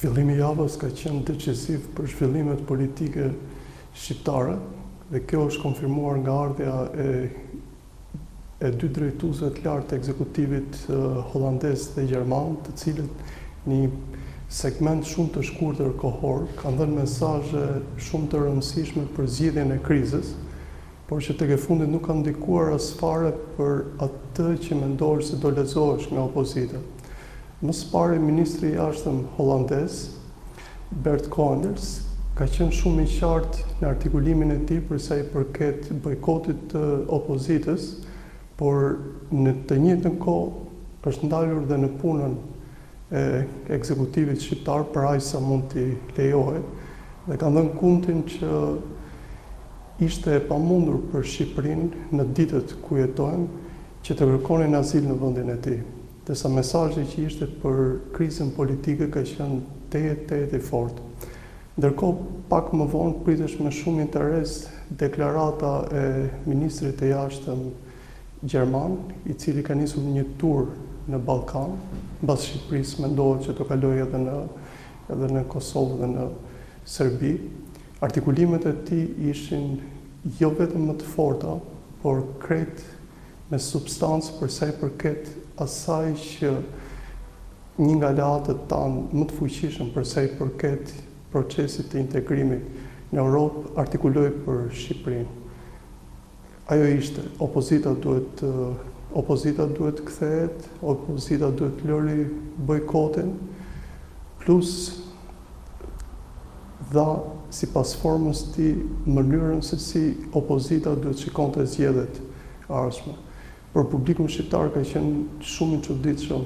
Fillimi i javës ka qenë decisiv për zhvillimet politike shqiptare dhe kjo është konfirmuar nga ardhja e dy drejtuesve të lartë të ekzekutivit holandez dhe gjerman, të cilët në një segment shumë të shkurtër kohor kanë dhënë mesazhe shumë të rëndësishme për zgjidhjen e krizës, por që tek e fundit nuk kanë ndikuar as fare për atë që mendohesh se do lezohesh nga opozita. Më së pari, ministri i jashtëm holandez, Bert Koenders, ka qenë shumë i qartë në artikulimin e tij për sa i përket bojkotit të opozitës, por në të njëjtën kohë është ndalur dhe në punën e ekzekutivit shqiptar për aq sa mund t'i lejohet dhe ka dhënë kuptin që ishte e pamundur për Shqipërinë në ditët ku jetojmë që të kërkonin azil në vendin e tij. Desa mesazhi që ishte për krizën politike ka qenë tejet i fortë. Ndërkohë, pak më vonë pritesh me shumë interes deklarata e ministrit të jashtëm gjerman, i cili ka nisur një tur në Ballkan, mbas Shqipërisë mendohet që do kalojë edhe në Kosovë dhe në Serbi. Artikulimet e tij ishin jo vetëm më të forta, por krejt me substancë për sa i përket asaj që një nga aleatët tanë më të fuqishëm për sa i përket procesit të integrimit në Europë artikuloi për Shqipërinë. Ajo ishte, opozita duhet kthehet, opozita duhet lëri bojkotin, plus dha sipas formës të tij mënyrën se si opozita duhet shikonte zgjedhjet e ardhshme. Për publikun shqiptar ka qenë shumë i çuditshëm,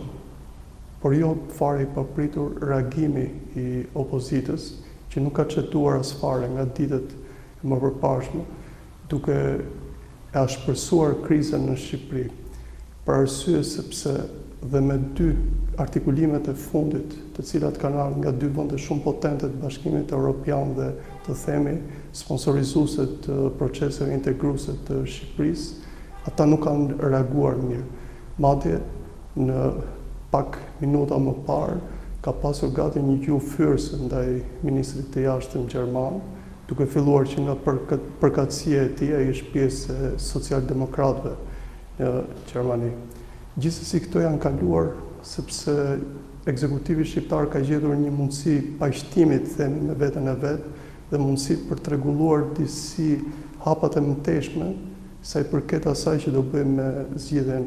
por jo fare i papritur reagimi i opozitës, që nuk ka çetuar as fare nga ditët e mëparshme, duke e ashpërsuar krizën në Shqipëri. Për arsye sepse dhe me dy artikulimet e fundit, të cilat kanë ardhur nga dy vende shumë potente të Bashkimit Evropian dhe të themi sponsorizuese të proceseve integruese të Shqipërisë, ata nuk kanë reaguar mirë. Madje në pak minuta më parë ka pasur gati një gjuhë fyrëse ndaj ministrit të jashtëm gjerman, duke filluar që nga përkatësia e tij, ai është pjesë e socialdemokratëve në Gjermani. Gjithsesi këto janë kaluar sepse ekzekutivi shqiptar ka gjetur një mundësi paqëtimit, themi, me veten e vet dhe mundësi për të rregulluar disi hapat e mëtejshme sa i përket asaj që do bëjmë me zgjidhjen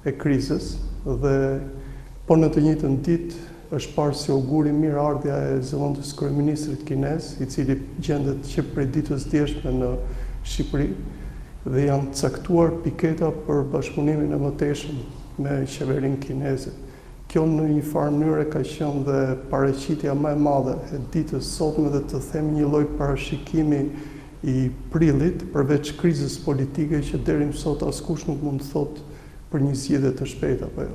e krizës dhe por në të njëjtën ditë është parë si augur i mirë ardhja e zëvendës kryeministrit kinez, i cili gjendet që prej ditës djeshme në Shqipëri dhe janë caktuar piketa për bashkëpunimin e mëtejshëm me qeverinë kineze. Kjo në një farë mënyrë ka qenë dhe paraqitja më e madhe e ditës sotme dhe të themi një lloj parashikimi i prillit përveç krizës politike që deri më sot askush nuk mund të thotë për një zgjidhje të shpejtë apo jo.